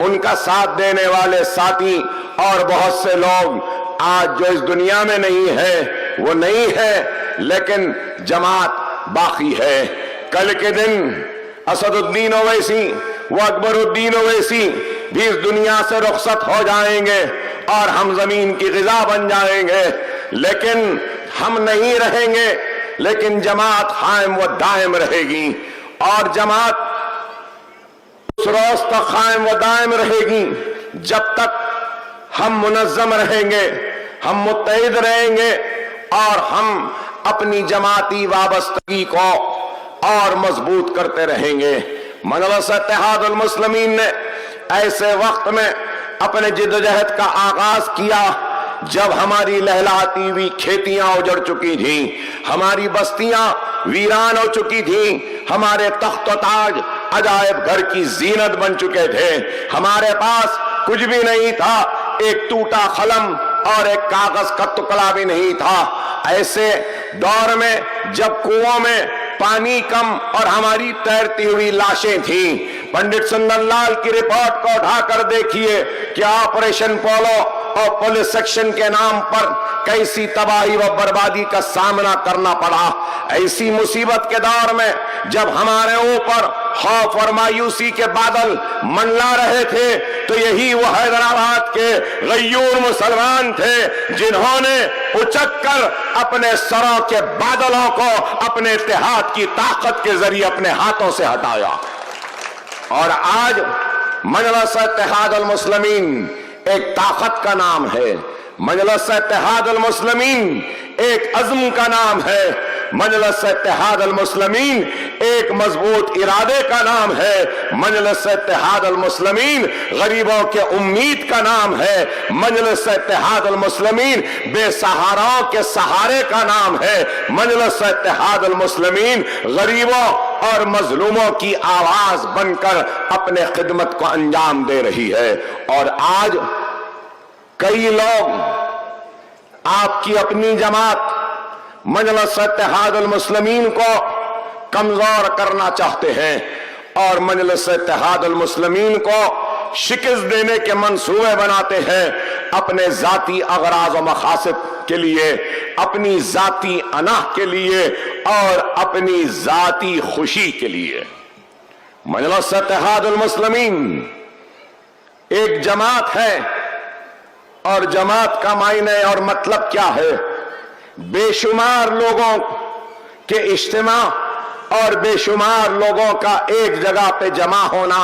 ان کا ساتھ دینے والے ساتھی اور بہت سے لوگ آج جو اس دنیا میں نہیں ہے وہ نہیں ہے، لیکن جماعت باقی ہے۔ کل کے دن اسد الدین اویسی و اکبر الدین اویسی بھی اس دنیا سے رخصت ہو جائیں گے اور ہم زمین کی غذا بن جائیں گے، لیکن ہم نہیں رہیں گے، لیکن جماعت قائم و دائم رہے گی، اور جماعت اس روز تک قائم و دائم رہے گی جب تک ہم منظم رہیں گے، ہم متحد رہیں گے، اور ہم اپنی جماعتی وابستگی کو اور مضبوط کرتے رہیں گے۔ مجلس اتحاد المسلمین نے ایسے وقت میں اپنے جدوجہد کا آغاز کیا جب ہماری لہلاتی ہوئی کھیتیاں اجڑ چکی تھیں، ہماری بستیاں ویران ہو چکی تھیں، ہمارے تخت و تاج عجائب گھر کی زینت بن چکے تھے، ہمارے پاس کچھ بھی نہیں تھا، ایک ٹوٹا قلم اور ایک کاغذ کا ٹکڑا بھی نہیں تھا۔ ایسے دور میں جب کنووں میں پانی کم اور ہماری تیرتی ہوئی لاشیں تھیں، پنڈت سندر لال کی رپورٹ کو اٹھا کر دیکھیے کہ آپریشن پولو اور پولیس سیکشن کے نام پر کیسی تباہی و بربادی کا سامنا کرنا پڑا۔ ایسی مصیبت کے دور میں جب ہمارے اوپر خوف اور مایوسی کے بادل منڈلا رہے تھے تو یہی وہ حیدرآباد کے غیور مسلمان تھے جنہوں نے اچک کر اپنے سروں کے بادلوں کو اپنے اتحاد کی طاقت کے ذریعے اپنے ہاتھوں سے ہٹایا، اور آج مجلس اتحاد المسلمین ایک طاقت کا نام ہے، مجلس اتحاد المسلمین ایک عزم کا نام ہے، مجلس اتحاد المسلمین ایک مضبوط ارادے کا نام ہے، مجلس اتحاد المسلمین غریبوں کے امید کا نام ہے، مجلس اتحاد المسلمین بے سہاراؤں کے سہارے کا نام ہے، مجلس اتحاد المسلمین غریبوں اور مظلوموں کی آواز بن کر اپنے خدمت کو انجام دے رہی ہے۔ اور آج کئی لوگ آپ کی اپنی جماعت مجلس اتحاد المسلمین کو کمزور کرنا چاہتے ہیں اور مجلس اتحاد المسلمین کو شکست دینے کے منصوبے بناتے ہیں اپنے ذاتی اغراض و مقاصد کے لیے، اپنی ذاتی انا کے لیے اور اپنی ذاتی خوشی کے لیے۔ مجلس اتحاد المسلمین ایک جماعت ہے، اور جماعت کا معنی اور مطلب کیا ہے؟ بے شمار لوگوں کے اجتماع اور بے شمار لوگوں کا ایک جگہ پہ جمع ہونا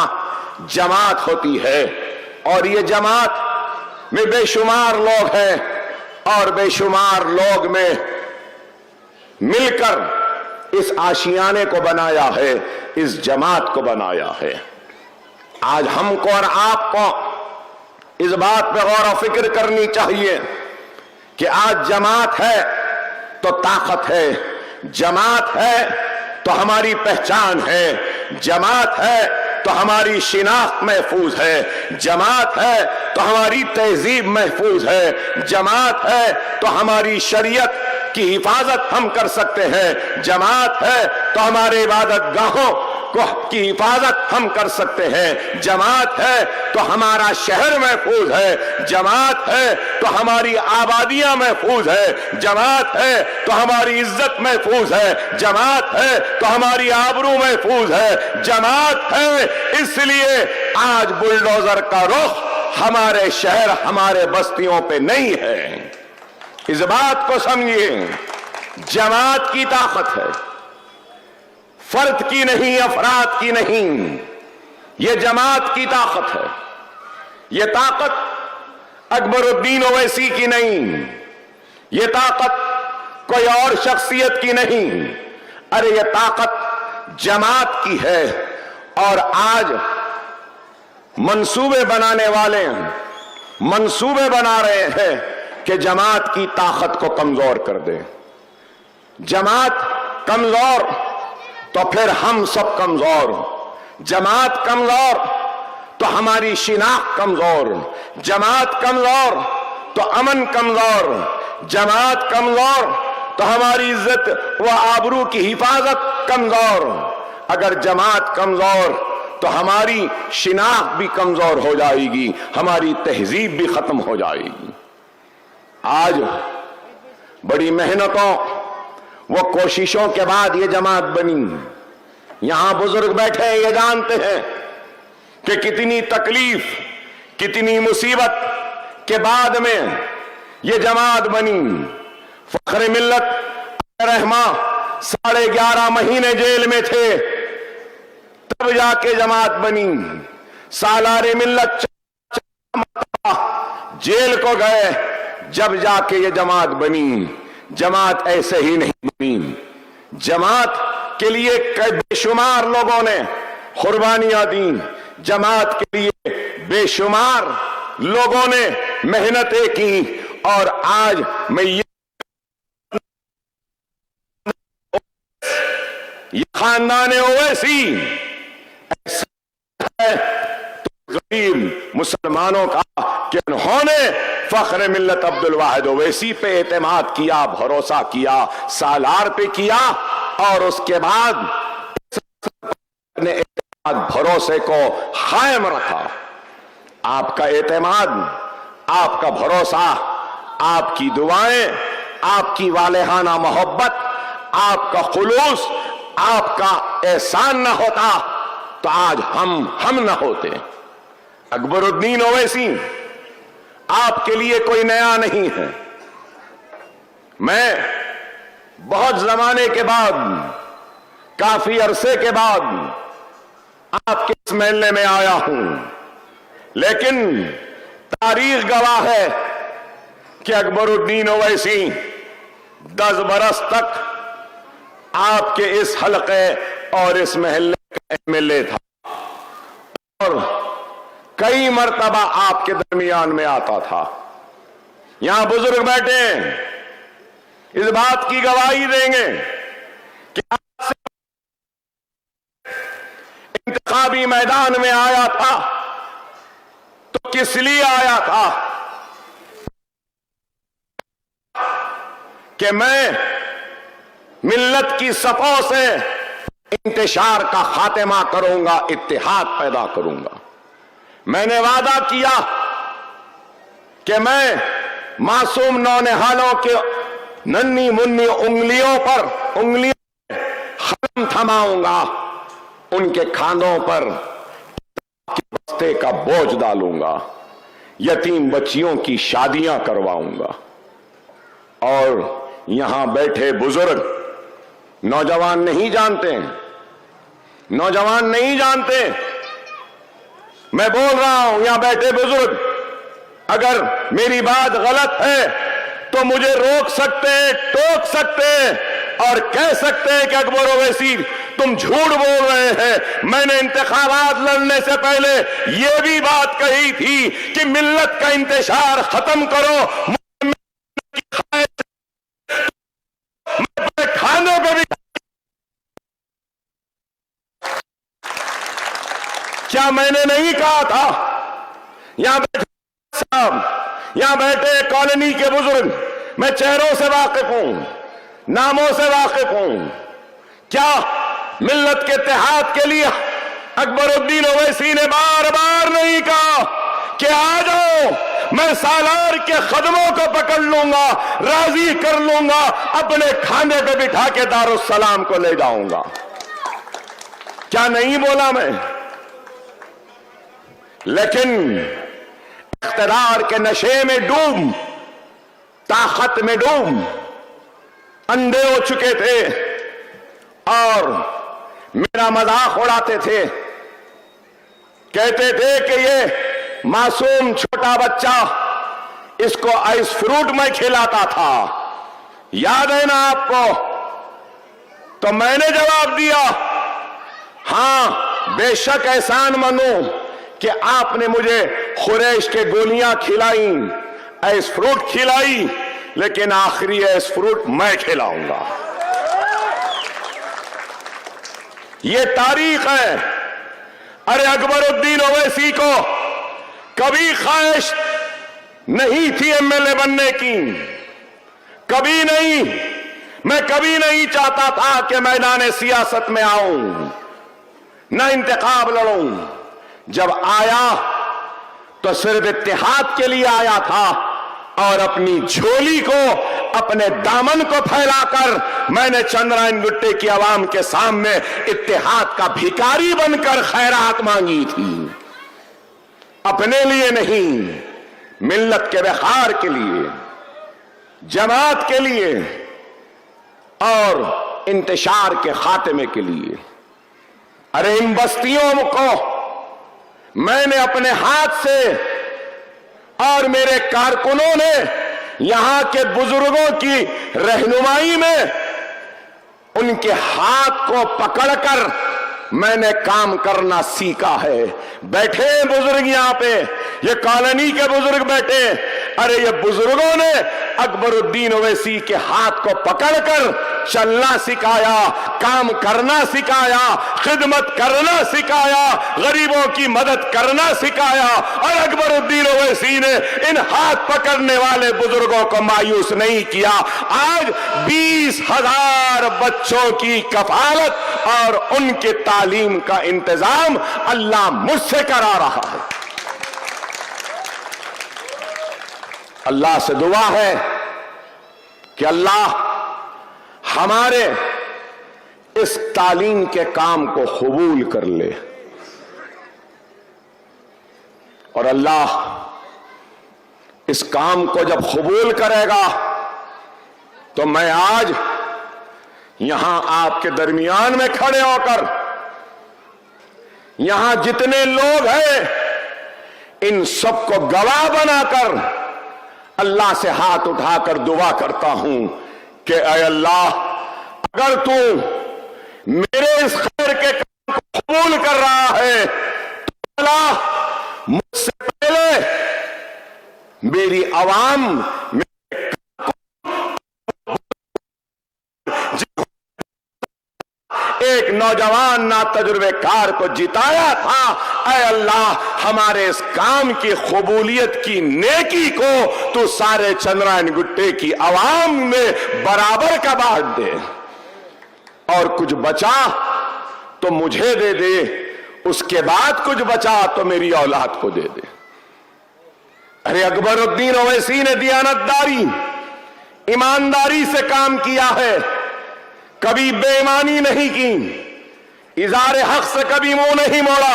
جماعت ہوتی ہے، اور یہ جماعت میں بے شمار لوگ ہیں اور بے شمار لوگ میں مل کر اس آشیانے کو بنایا ہے، اس جماعت کو بنایا ہے۔ آج ہم کو اور آپ کو اس بات پہ غور و فکر کرنی چاہیے کہ آج جماعت ہے تو طاقت ہے، جماعت ہے تو ہماری پہچان ہے، جماعت ہے تو ہماری شناخت محفوظ ہے، جماعت ہے تو ہماری تہذیب محفوظ ہے، جماعت ہے تو ہماری شریعت کی حفاظت ہم کر سکتے ہیں، جماعت ہے تو ہمارے عبادت گاہوں کی حفاظت ہم کر سکتے ہیں، جماعت ہے تو ہمارا شہر محفوظ ہے، جماعت ہے تو ہماری آبادیاں محفوظ ہے، جماعت ہے تو ہماری عزت محفوظ ہے، جماعت ہے تو ہماری آبرو محفوظ ہے، جماعت ہے۔ اس لیے آج بلڈوزر کا رخ ہمارے شہر ہمارے بستیوں پہ نہیں ہے۔ اس بات کو سمجھیے، جماعت کی طاقت ہے، فرد کی نہیں، افراد کی نہیں، یہ جماعت کی طاقت ہے۔ یہ طاقت اکبر الدین اویسی کی نہیں، یہ طاقت کوئی اور شخصیت کی نہیں، ارے یہ طاقت جماعت کی ہے۔ اور آج منصوبے بنانے والے منصوبے بنا رہے ہیں کہ جماعت کی طاقت کو کمزور کر دیں۔ جماعت کمزور تو پھر ہم سب کمزور، جماعت کمزور تو ہماری شناخت کمزور، جماعت کمزور تو امن کمزور، جماعت کمزور تو ہماری عزت و آبرو کی حفاظت کمزور۔ اگر جماعت کمزور تو ہماری شناخت بھی کمزور ہو جائے گی، ہماری تہذیب بھی ختم ہو جائے گی۔ آج بڑی محنتوں وہ کوششوں کے بعد یہ جماعت بنی۔ یہاں بزرگ بیٹھے ہیں، یہ جانتے ہیں کہ کتنی تکلیف، کتنی مصیبت کے بعد میں یہ جماعت بنی۔ فخر ملت رحمہ 11.5 مہینے جیل میں تھے، تب جا کے جماعت بنی۔ سالار ملت جیل کو گئے، جب جا کے یہ جماعت بنی۔ جماعت ایسے ہی نہیں بنی، جماعت کے لیے بے شمار لوگوں نے قربانیاں دیں، جماعت کے لیے بے شمار لوگوں نے محنتیں کی، اور آج میں یہ خاندان اویسی ایسا ہے غریب مسلمانوں کا کہ انہوں نے فخر ملت عبد الواحد اویسی پہ اعتماد کیا، بھروسہ کیا، سالار پہ کیا، اور اس کے بعد اپنے اعتماد بھروسے کو قائم رکھا۔ آپ کا اعتماد، آپ کا بھروسہ، آپ کی دعائیں، آپ کی والہانہ محبت، آپ کا خلوص، آپ کا احسان نہ ہوتا تو آج ہم نہ ہوتے۔ اکبر الدین اویسی آپ کے لیے کوئی نیا نہیں ہے۔ میں بہت زمانے کے بعد، کافی عرصے کے بعد آپ کے اس محلے میں آیا ہوں، لیکن تاریخ گواہ ہے کہ اکبر الدین اویسی 10 برس تک آپ کے اس حلقے اور اس محلے کا MLA تھا، اور کئی مرتبہ آپ کے درمیان میں آتا تھا۔ یہاں بزرگ بیٹھے ہیں، اس بات کی گواہی دیں گے کہ آپ سے انتخابی میدان میں آیا تھا تو کس لیے آیا تھا؟ کہ میں ملت کی صفوں سے انتشار کا خاتمہ کروں گا، اتحاد پیدا کروں گا۔ میں نے وعدہ کیا کہ میں معصوم نونہالوں کے ننھی منی انگلیوں خاتم تھماؤں گا، ان کے کھانوں پر بستے کا بوجھ ڈالوں گا، یتیم بچیوں کی شادیاں کرواؤں گا۔ اور یہاں بیٹھے بزرگ نوجوان نہیں جانتے، نوجوان نہیں جانتے، میں بول رہا ہوں یہاں بیٹھے بزرگ، اگر میری بات غلط ہے تو مجھے روک سکتے، ٹوک سکتے اور کہہ سکتے کہ اکبر اویسی تم جھوٹ بول رہے ہیں۔ میں نے انتخابات لڑنے سے پہلے یہ بھی بات کہی تھی کہ ملت کا انتشار ختم کرو، کھانے پہ بھی کیا میں نے نہیں کہا تھا؟ یہاں بیٹھے صاحب، یہاں بیٹھے کالونی کے بزرگ، میں چہروں سے واقف ہوں، ناموں سے واقف ہوں۔ کیا ملت کے اتحاد کے لیے اکبر الدین اویسی نے بار بار نہیں کہا کہ آ جاؤ، میں سالار کے قدموں کو پکڑ لوں گا، راضی کر لوں گا، اپنے کھانے پہ بٹھا کے دارالسلام کو لے جاؤں گا؟ کیا نہیں بولا میں؟ لیکن اقتدار کے نشے میں ڈوب، طاقت میں ڈوب اندھے ہو چکے تھے اور میرا مذاق اڑاتے تھے، کہتے تھے کہ یہ معصوم چھوٹا بچہ، اس کو آئس فروٹ میں کھلاتا تھا، یاد ہے نا آپ کو؟ تو میں نے جواب دیا، ہاں بے شک احسان منوں کہ آپ نے مجھے قریش کے گولیاں کھلائیں، آئس فروٹ کھلائی، لیکن آخری آئس فروٹ میں کھلاؤں گا۔ یہ تاریخ ہے۔ ارے اکبر الدین اویسی کو کبھی خواہش نہیں تھی MLA بننے کی، کبھی نہیں۔ میں کبھی نہیں چاہتا تھا کہ میدان سیاست میں آؤں، نہ انتخاب لڑوں. جب آیا تو صرف اتحاد کے لیے آیا تھا اور اپنی جھولی کو, اپنے دامن کو پھیلا کر میں نے چندرائن گٹے کی عوام کے سامنے اتحاد کا بھیکاری بن کر خیرات مانگی تھی. اپنے لیے نہیں, ملت کے وقار کے لیے, جماعت کے لیے اور انتشار کے خاتمے کے لیے. ارے ان بستیوں کو میں نے اپنے ہاتھ سے اور میرے کارکنوں نے یہاں کے بزرگوں کی رہنمائی میں ان کے ہاتھ کو پکڑ کر میں نے کام کرنا سیکھا ہے. بیٹھے ہیں بزرگ یہاں پہ, یہ کالونی کے بزرگ بیٹھے. ارے یہ بزرگوں نے اکبر الدین اویسی کے ہاتھ کو پکڑ کر چلنا سکھایا, کام کرنا سکھایا, خدمت کرنا سکھایا, غریبوں کی مدد کرنا سکھایا. اور اکبر الدین اویسی نے ان ہاتھ پکڑنے والے بزرگوں کو مایوس نہیں کیا. آج 20,000 بچوں کی کفالت اور ان کی تعلیم کا انتظام اللہ مجھ سے کرا رہا ہے. اللہ سے دعا ہے کہ اللہ ہمارے اس تعلیم کے کام کو قبول کر لے, اور اللہ اس کام کو جب قبول کرے گا تو میں آج یہاں آپ کے درمیان میں کھڑے ہو کر یہاں جتنے لوگ ہیں ان سب کو گواہ بنا کر اللہ سے ہاتھ اٹھا کر دعا کرتا ہوں کہ اے اللہ, اگر تو میرے اس خیر کے کام کو قبول کر رہا ہے تو اللہ مجھ سے پہلے میری عوام, ایک نوجوان نا تجربے کار کو جتایا تھا, اے اللہ ہمارے اس کام کی قبولیت کی نیکی کو تو سارے چندرائن گٹے کی عوام میں برابر کا بانٹ دے, اور کچھ بچا تو مجھے دے دے, اس کے بعد کچھ بچا تو میری اولاد کو دے دے. ارے اکبر الدین اویسی نے دیانتداری, ایمانداری سے کام کیا ہے, کبھی بے ایمانی نہیں کی, اظہار حق سے کبھی منہ نہیں موڑا,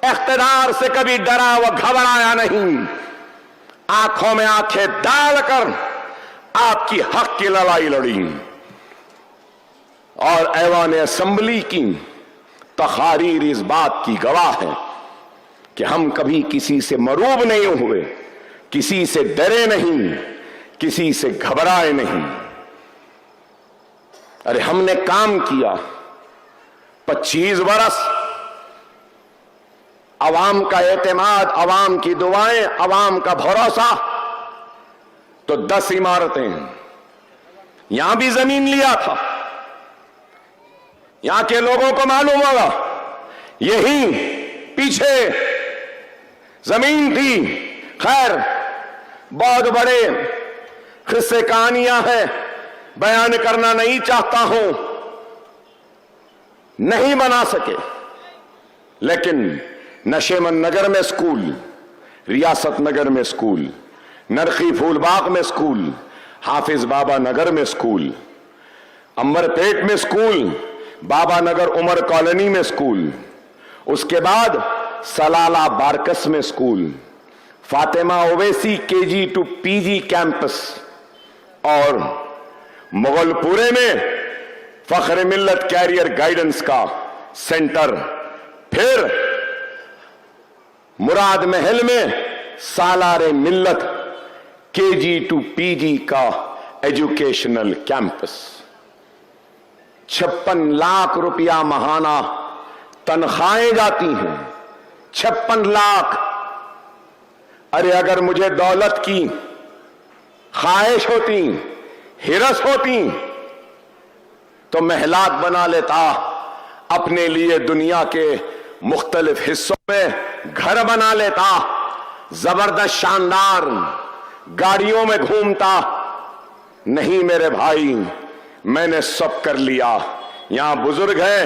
اقتدار سے کبھی ڈرا و گھبرایا نہیں, آنکھوں میں آنکھیں ڈال کر آپ کی حق کی لڑائی لڑی. اور ایوان اسمبلی کی تقاریر اس بات کی گواہ ہے کہ ہم کبھی کسی سے مروب نہیں ہوئے, کسی سے ڈرے نہیں, کسی سے گھبرائے نہیں. ارے ہم نے کام کیا 25 برس, عوام کا اعتماد, عوام کی دعائیں, عوام کا بھروسہ, تو 10 عمارتیں. یہاں بھی زمین لیا تھا, یہاں کے لوگوں کو معلوم ہوگا, یہی پیچھے زمین تھی. خیر بہت بڑے قصے کہانیاں ہیں, بیان کرنا نہیں چاہتا ہوں, نہیں بنا سکے. لیکن نشیمن نگر میں اسکول, ریاست نگر میں اسکول, نرخی پھول باغ میں اسکول, حافظ بابا نگر میں اسکول, امبر پیٹ میں اسکول, بابا نگر عمر کالونی میں اسکول, اس کے بعد سلالہ بارکس میں school, Fatima Owaisi KG to PG campus, اور مغل پورے میں فخر ملت کیریئر گائیڈنس کا سینٹر, پھر مراد محل میں سالار ملت KG to PG کا ایجوکیشنل کیمپس. 56 لاکھ روپیہ ماہانہ تنخواہیں جاتی ہیں, 56 لاکھ. ارے اگر مجھے دولت کی خواہش ہوتی, ہرس ہوتی, تو محلات بنا لیتا, اپنے لیے دنیا کے مختلف حصوں میں گھر بنا لیتا, زبردست شاندار گاڑیوں میں گھومتا. نہیں میرے بھائی, میں نے سب کر لیا. یہاں بزرگ ہیں,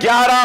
11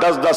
10-10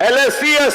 LSCS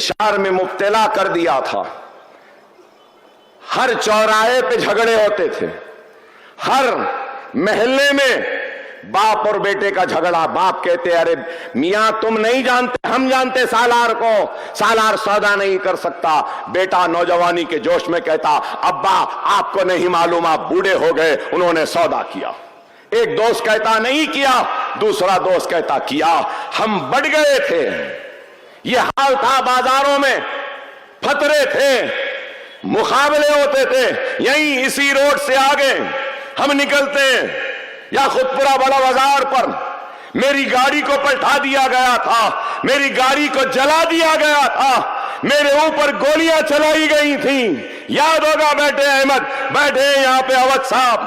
انتشار میں مبتلا کر دیا تھا. ہر چوراہے پہ جھگڑے ہوتے تھے, ہر محلے میں باپ اور بیٹے کا جھگڑا. باپ کہتے ارے میاں تم نہیں جانتے, ہم جانتے سالار کو, سالار سودا نہیں کر سکتا. بیٹا نوجوانی کے جوش میں کہتا ابا آپ کو نہیں معلوم, آپ بوڑھے ہو گئے, انہوں نے سودا کیا. ایک دوست کہتا نہیں کیا, دوسرا دوست کہتا کیا. ہم بڑھ گئے تھے, یہ حال تھا. بازاروں میں فترے تھے, مقابلے ہوتے تھے. یہیں اسی روڈ سے آگے ہم نکلتے یا خودپورہ بڑا بازار پر میری گاڑی کو پلٹا دیا گیا تھا, میری گاڑی کو جلا دیا گیا تھا, میرے اوپر گولیاں چلائی گئی تھیں. یاد ہوگا بیٹے احمد, بیٹھے یہاں پہ اودھ صاحب.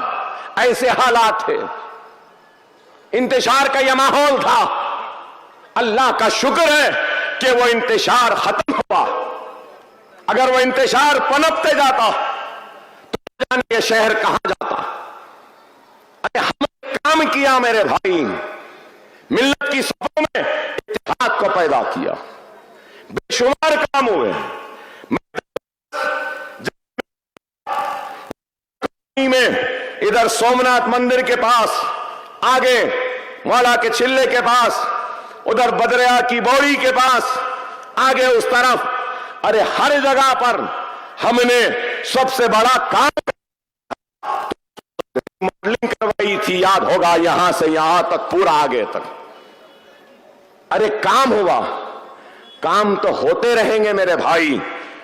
ایسے حالات تھے, انتشار کا یہ ماحول تھا. اللہ کا شکر ہے کہ وہ انتشار ختم ہوا. اگر وہ انتشار پنپتے جاتا تو جانے یہ شہر کہاں جاتا. ارے ہم نے کام کیا میرے بھائی, ملت کی صفوں میں اتحاد کو پیدا کیا, بے شمار کام ہوئے. میں ادھر سومناتھ مندر کے پاس, آگے مولا کے چلے کے پاس, ادھر بدریا کی بوری کے پاس, آگے اس طرف, ارے ہر جگہ پر ہم نے سب سے بڑا کام ماڈلنگ کروائی تھی. یاد ہوگا یہاں سے یہاں تک, پورا آگے تک. ارے کام ہوا, کام تو ہوتے رہیں گے میرے بھائی,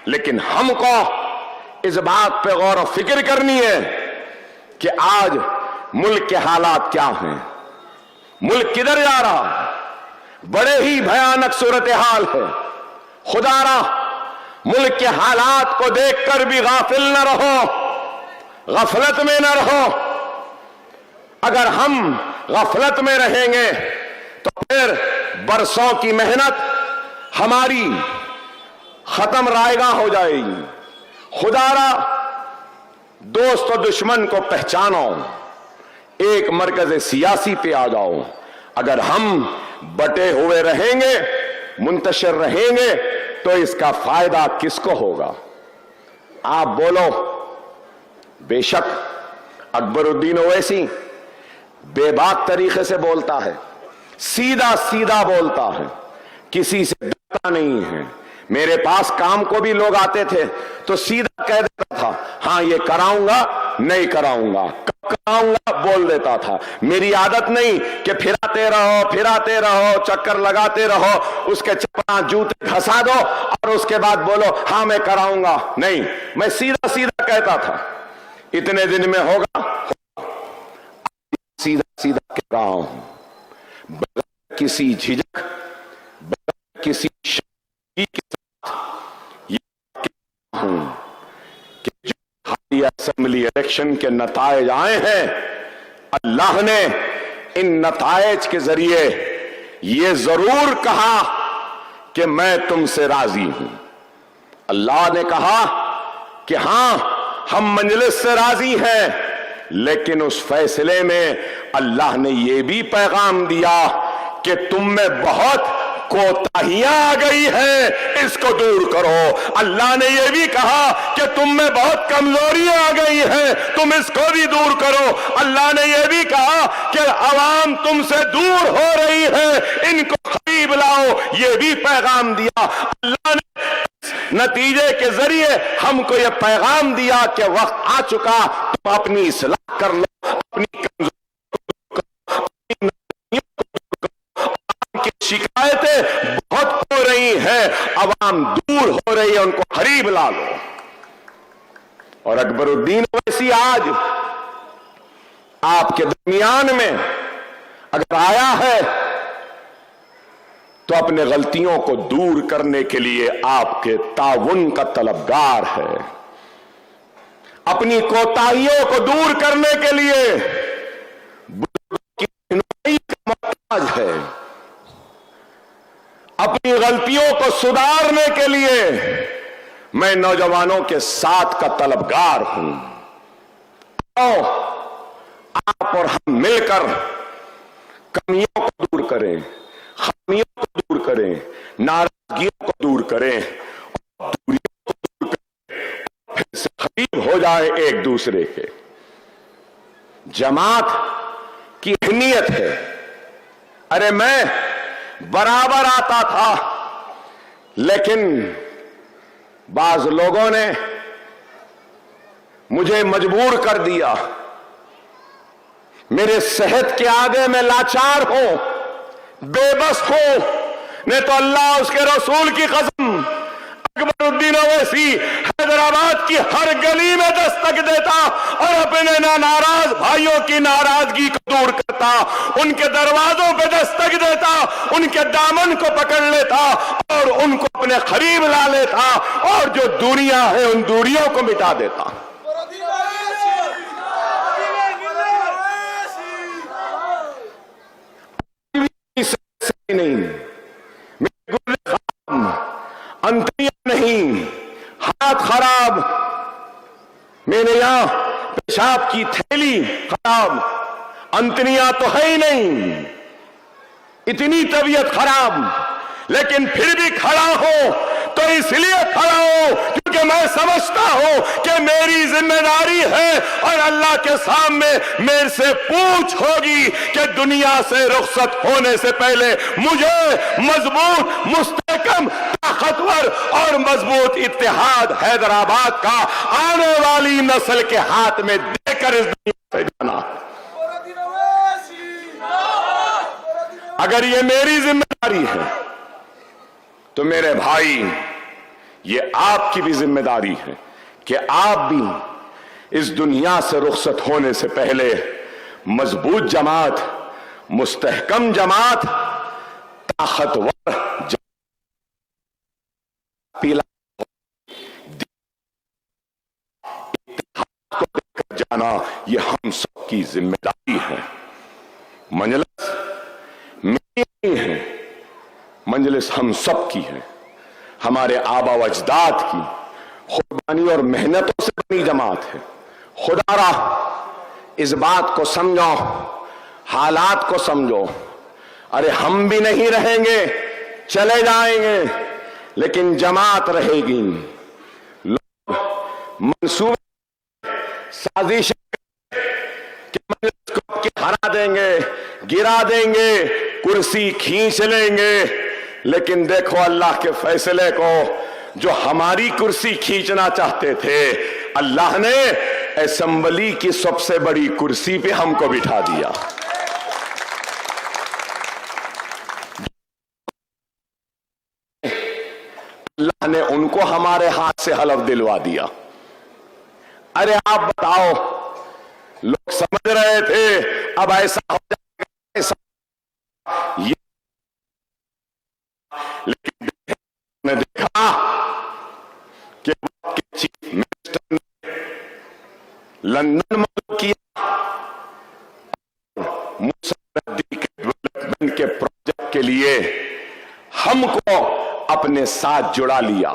لیکن ہم کو اس بات پہ غور و فکر کرنی ہے کہ آج ملک کے حالات کیا ہیں, ملک کدھر جا رہا. بڑے ہی بھیانک صورتحال ہے. خدا را ملک کے حالات کو دیکھ کر بھی غافل نہ رہو, غفلت میں نہ رہو. اگر ہم غفلت میں رہیں گے تو پھر برسوں کی محنت ہماری ختم رائگاں ہو جائے گی. خدا را دوست و دشمن کو پہچانو, ایک مرکز سیاسی پہ آ جاؤ. اگر ہم بٹے ہوئے رہیں گے, منتشر رہیں گے, تو اس کا فائدہ کس کو ہوگا. آپ بولو. بے شک اکبر الدین اویسی بے باک طریقے سے بولتا ہے, سیدھا سیدھا بولتا ہے, کسی سے ڈرتا نہیں ہے. میرے پاس کام کو بھی لوگ آتے تھے تو سیدھا کہہ دیتا تھا ہاں یہ کراؤں گا, نہیں کراؤں گا, کب کراؤں گا بول دیتا تھا. میری عادت نہیں کہ پھراتے رہو, چکر لگاتے رہو, اس کے چپڑا جوتے گھسا دو اور اس کے بعد بولو ہاں میں کراؤں گا. نہیں, میں سیدھا سیدھا کہتا تھا. اتنے دن میں ہوگا, سیدھا سیدھا کہہ رہا ہوں, بغیر کسی جھجک, بغیر کسی شکی کے ساتھ یہ کہتا ہوں کہ جو حالیہ اسمبلی الیکشن کے نتائج آئے ہیں, اللہ نے ان نتائج کے ذریعے یہ ضرور کہا کہ میں تم سے راضی ہوں. اللہ نے کہا کہ ہاں ہم مجلس سے راضی ہیں, لیکن اس فیصلے میں اللہ نے یہ بھی پیغام دیا کہ تم میں بہت کوتاہیاں آ گئی ہیں, اس کو دور کرو. اللہ نے یہ بھی کہا کہ تم میں بہت کمزوریاں آ گئی ہیں, تم اس کو بھی دور کرو. اللہ نے یہ بھی کہا کہ عوام تم سے دور ہو رہی ہے, ان کو قریب لاؤ, یہ بھی پیغام دیا. اللہ نے نتیجے کے ذریعے ہم کو یہ پیغام دیا کہ وقت آ چکا, تم اپنی اصلاح کر لو, اپنی شکایتیں بہت ہو رہی ہیں, عوام دور ہو رہی ہے, ان کو قریب لا لو. اور اکبر الدین اویسی آج آپ کے درمیان میں اگر آیا ہے تو اپنے غلطیوں کو دور کرنے کے لیے آپ کے تعاون کا طلبگار ہے, اپنی کوتاہیوں کو دور کرنے کے لیے بزرگوں کی رہنمائی کا محتاج ہے, اپنی غلطیوں کو سدھارنے کے لیے میں نوجوانوں کے ساتھ کا طلبگار ہوں. آؤ آپ اور ہم مل کر کمیوں کو دور کریں, خامیوں کو دور کریں, ناراضگیوں کو دور کریں اور دوریوں کو دور کریں، پھر سے قریب ہو جائے ایک دوسرے کے۔ جماعت کی اہمیت ہے۔ ارے میں برابر آتا تھا، لیکن بعض لوگوں نے مجھے مجبور کر دیا، میرے صحت کے آگے میں لاچار ہوں، بے بس ہوں، نہیں تو اللہ اس کے رسول کی قسم اکبر الدین اویسی حیدرآباد کی ہر گلی میں دستک دیتا اور اپنے ناراض بھائیوں کی ناراضگی کو دور کرتا، ان کے دروازوں پہ دستک دیتا، ان کے دامن کو پکڑ لیتا اور ان کو اپنے قریب لا لیتا اور جو دوریاں ہیں ان دوریوں کو مٹا دیتا۔ نہیں انتریاں نہیں، ہاتھ خراب، میرے یہاں پیشاب کی تھیلی خراب، انتریاں تو ہے ہی نہیں، اتنی طبیعت خراب، لیکن پھر بھی کھڑا ہوں تو اس لیے کھڑا ہوں کیونکہ میں سمجھتا ہوں کہ میری ذمہ داری ہے اور اللہ کے سامنے میرے سے پوچھ ہوگی کہ دنیا سے رخصت ہونے سے پہلے مجھے مضبوط، مستحکم، طاقتور اور مضبوط اتحاد حیدرآباد کا آنے والی نسل کے ہاتھ میں دے کر اس دنیا سے جانا۔ اگر یہ میری ذمہ داری ہے تو میرے بھائی یہ آپ کی بھی ذمہ داری ہے کہ آپ بھی اس دنیا سے رخصت ہونے سے پہلے مضبوط جماعت، مستحکم جماعت، طاقتور جماعت پیلا اتحاد کو دے کر جانا، یہ ہم سب کی ذمہ داری ہے۔ مجلس میری نہیں ہے، مجلس ہم سب کی ہے، ہمارے آبا و اجداد کی قربانی اور محنتوں سے بنی جماعت ہے۔ خدا را اس بات کو سمجھو، حالات کو سمجھو۔ ارے ہم بھی نہیں رہیں گے، چلے جائیں گے، لیکن جماعت رہے گی۔ لوگ منصوبے سازش کہ مجلس کو ہرا دیں گے، گرا دیں گے، کرسی کھینچ لیں گے، لیکن دیکھو اللہ کے فیصلے کو، جو ہماری کرسی کھینچنا چاہتے تھے اللہ نے اسمبلی کی سب سے بڑی کرسی پہ ہم کو بٹھا دیا۔ اللہ نے ان کو ہمارے ہاتھ سے حلف دلوا دیا۔ ارے آپ بتاؤ، لوگ سمجھ رہے تھے اب ایسا ہو جائے گا، ایسا، لیکن نے دیکھا کہ چیف منسٹر نے لندن ملک کیا، موسیٰ کے ڈیولپمنٹ کے پروجیکٹ کے لیے ہم کو اپنے ساتھ جڑا لیا،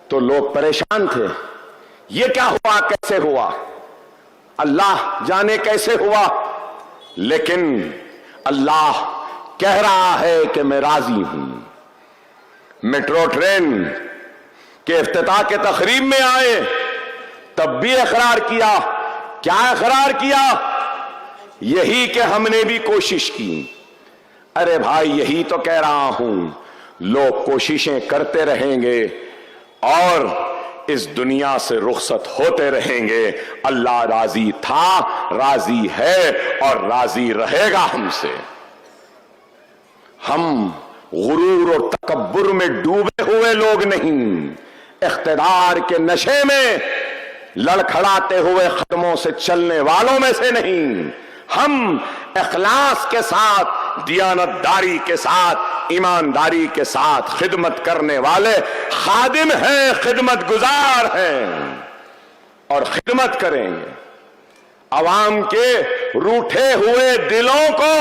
تو لوگ پریشان تھے، یہ کیا ہوا، کیسے ہوا، اللہ جانے کیسے ہوا، لیکن اللہ کہہ رہا ہے کہ میں راضی ہوں۔ میٹرو ٹرین کے افتتاح کے تقریب میں آئے، تب بھی اقرار کیا، کیا اقرار کیا؟ یہی کہ ہم نے بھی کوشش کی۔ ارے بھائی یہی تو کہہ رہا ہوں، لوگ کوششیں کرتے رہیں گے اور اس دنیا سے رخصت ہوتے رہیں گے۔ اللہ راضی تھا، راضی ہے اور راضی رہے گا ہم سے۔ ہم غرور اور تکبر میں ڈوبے ہوئے لوگ نہیں، اقتدار کے نشے میں لڑکھڑاتے ہوئے قدموں سے چلنے والوں میں سے نہیں۔ ہم اخلاص کے ساتھ، دیانتداری کے ساتھ، ایمانداری کے ساتھ خدمت کرنے والے خادم ہیں، خدمت گزار ہیں اور خدمت کریں گے۔ عوام کے روٹھے ہوئے دلوں کو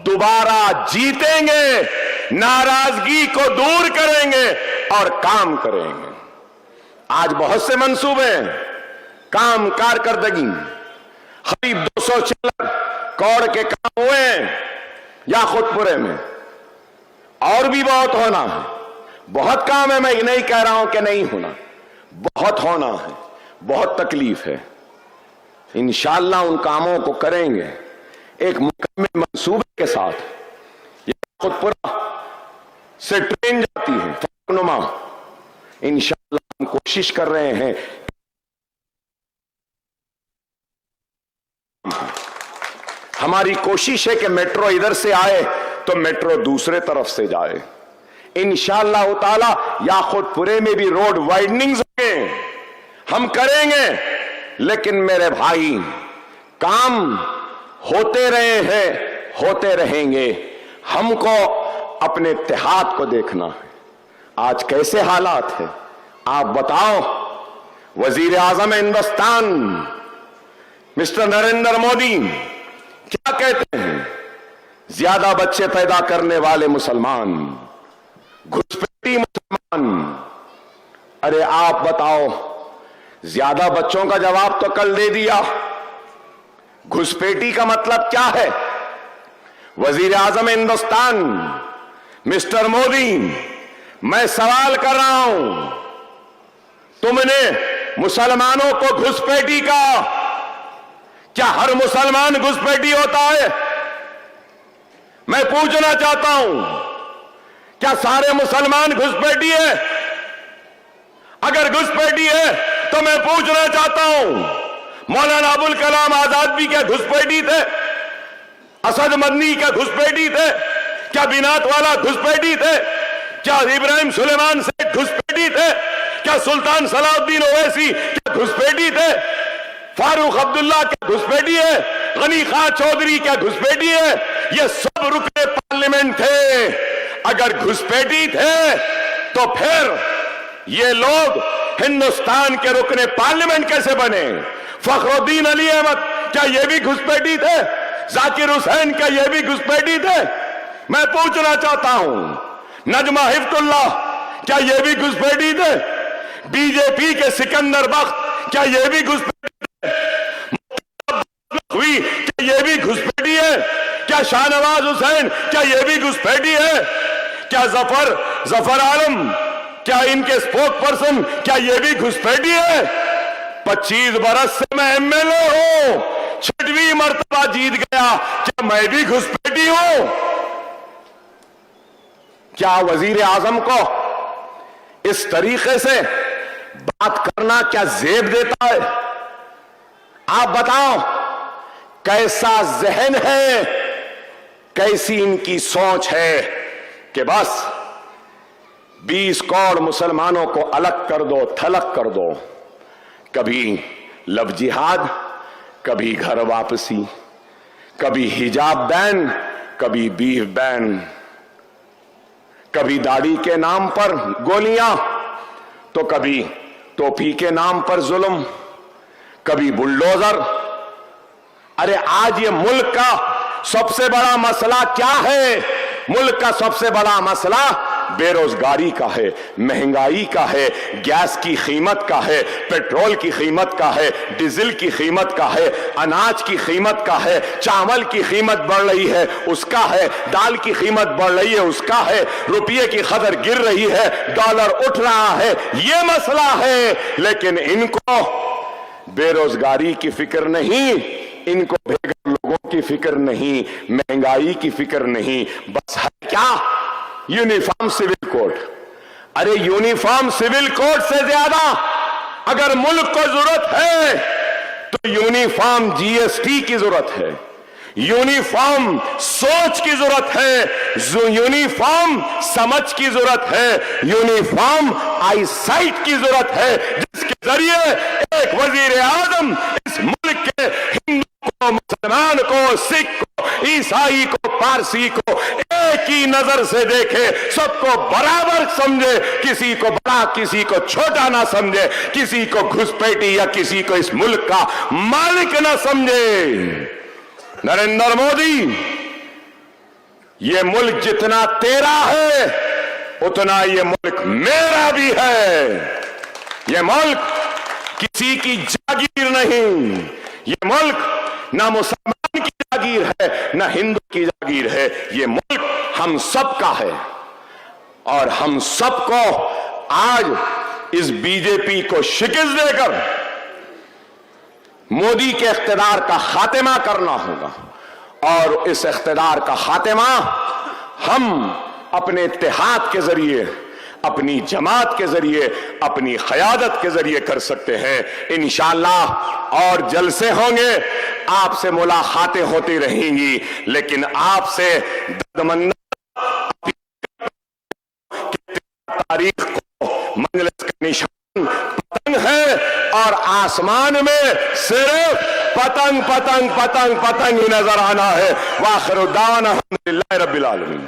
دوبارہ جیتیں گے، ناراضگی کو دور کریں گے اور کام کریں گے۔ آج بہت سے منصوبے، کام کارکردگی، قریب 204 کروڑ کے کام ہوئے ہیں یا خود پورے میں، اور بھی بہت ہونا ہے۔ بہت کام ہے، میں نہیں کہہ رہا ہوں کہ نہیں ہونا، بہت ہونا ہے، بہت تکلیف ہے۔ انشاءاللہ ان کاموں کو کریں گے ایک مکمل منصوبے کے ساتھ۔ یہ خود پورا سے ٹرین جاتی ہے فلکنما، انشاءاللہ ہم کوشش کر رہے ہیں۔ ہماری کوشش ہے کہ میٹرو ادھر سے آئے تو میٹرو دوسرے طرف سے جائے انشاءاللہ تعالی۔ یا خود پورے میں بھی روڈ وائڈننگز ہیں، ہم کریں گے، لیکن میرے بھائی کام ہوتے رہے ہیں، ہوتے رہیں گے۔ ہم کو اپنے اتحاد کو دیکھنا ہے۔ آج کیسے حالات ہیں آپ بتاؤ؟ وزیر اعظم ہندوستان مسٹر نریندر مودی کیا کہتے ہیں؟ زیادہ بچے پیدا کرنے والے مسلمان، گھسپیٹی مسلمان۔ ارے آپ بتاؤ، زیادہ بچوں کا جواب تو کل دے دیا، گھسپیٹی کا مطلب کیا ہے؟ وزیر اعظم ہندوستان مسٹر مودی، میں سوال کر رہا ہوں، تم نے مسلمانوں کو گھسپیٹی کہا، کیا ہر مسلمان گھسپیٹی ہوتا ہے؟ میں پوچھنا چاہتا ہوں، کیا سارے مسلمان گھسپیٹی ہے؟ اگر گھسپیٹی ہے تو میں پوچھنا چاہتا ہوں، مولانا ابوالکلام آزاد بھی کیا گھسپیٹی تھے؟ اسد مدنی کیا گھسپیٹی تھے؟ کیا بینات والا گھسپیٹی تھے؟ کیا ابراہیم سلیمان سیٹھ گھسپیٹی تھے؟ کیا سلطان صلاح الدین اویسی کیا گھسپیٹی تھے؟ فاروق عبداللہ کیا گھسپیٹی ہے؟ غنی خان چودھری کیا گھسپیٹی ہے؟ یہ سب رکن پارلیمنٹ تھے۔ اگر گھسپیٹی تھے تو پھر یہ لوگ ہندوستان کے رکن پارلیمنٹ کیسے بنے؟ فخر الدین علی احمد کیا یہ بھی گھسپیٹی تھے؟ ذاکر حسین کیا یہ بھی گھسپیٹی تھے؟ میں پوچھنا چاہتا ہوں، نجمہ حفظ اللہ کیا یہ بھی گھسپیٹی تھے؟ بی جے پی کے سکندر بخت کیا یہ بھی گھسپیٹی تھے؟ کیا یہ بھی گھسپیٹی ہے؟ کیا شاہ نواز حسین کیا یہ بھی گھسپیٹی ہے؟ کیا ظفر عالم کیا ان کے سپوک پرسن کیا یہ بھی گھسپیٹی ہے؟ 25 برس سے میں ایم ایل اے ہوں، 6ویں مرتبہ جیت گیا، کیا میں بھی گھسپیٹی ہوں؟ کیا وزیر اعظم کو اس طریقے سے بات کرنا کیا زیب دیتا ہے؟ آپ بتاؤ، کیسا ذہن ہے، کیسی ان کی سوچ ہے کہ بس 20 کروڑ مسلمانوں کو الگ کر دو، تھلگ کر دو، کبھی لو جہاد، کبھی گھر واپسی، کبھی حجاب بین، کبھی بیف بین، کبھی داڑھی کے نام پر گولیاں تو کبھی ٹوپی کے نام پر ظلم، کبھی بلڈوزر۔ ارے آج یہ ملک کا سب سے بڑا مسئلہ کیا ہے؟ ملک کا سب سے بڑا مسئلہ بے روزگاری کا ہے، مہنگائی کا ہے، گیس کی قیمت کا ہے، پیٹرول کی قیمت کا ہے، ڈیزل کی قیمت کا ہے، اناج کی قیمت کا ہے، چاول کی قیمت بڑھ رہی ہے اس کا ہے، دال کی قیمت بڑھ رہی ہے اس کا ہے، روپیے کی قدر گر رہی ہے، ڈالر اٹھ رہا ہے، یہ مسئلہ ہے۔ لیکن ان کو بے روزگاری کی فکر نہیں، ان کو بے گھر لوگوں کی فکر نہیں، مہنگائی کی فکر نہیں، بس ہے کیا؟ Uniform civil code. ارے یونیفارم سول کوڈ سے زیادہ اگر ملک کو ضرورت ہے تو یونیفارم جی ایس ٹی کی ضرورت ہے، یونیفارم سوچ کی ضرورت ہے، یونیفارم سمجھ کی ضرورت ہے، یونیفارم آئی سائٹ کی ضرورت ہے، جس کے ذریعے ایک وزیر اعظم اس ملک کے ہندو کو، مسلمان کو، سکھ کو، عیسائی کو، پارسی کو ایک ہی نظر سے دیکھے، سب کو برابر سمجھے، کسی کو بڑا کسی کو چھوٹا نہ سمجھے، کسی کو گھسپیٹی یا کسی کو اس ملک کا مالک نہ سمجھے۔ نریندر مودی، یہ ملک جتنا تیرا ہے اتنا یہ ملک میرا بھی ہے۔ یہ ملک کسی کی جاگیر نہیں، یہ ملک نہ مسلمان کی جاگیر ہے نہ ہندو کی جاگیر ہے، یہ ملک ہم سب کا ہے۔ اور ہم سب کو آج اس بی جے پی کو شکست دے کر مودی کے اقتدار کا خاتمہ کرنا ہوگا، اور اس اقتدار کا خاتمہ ہم اپنے اتحاد کے ذریعے، اپنی جماعت کے ذریعے، اپنی قیادت کے ذریعے کر سکتے ہیں انشاءاللہ۔ اور جلسے ہوں گے، آپ سے ملاقاتیں ہوتی رہیں گی، لیکن آپ سے دردمندانہ تاریخ کو مجلس کا نشان پتنگ ہے، اور آسمان میں صرف پتنگ پتنگ پتنگ پتنگ ہی نظر آنا ہے۔ وآخر دعوانا الحمدللہ رب العالمین۔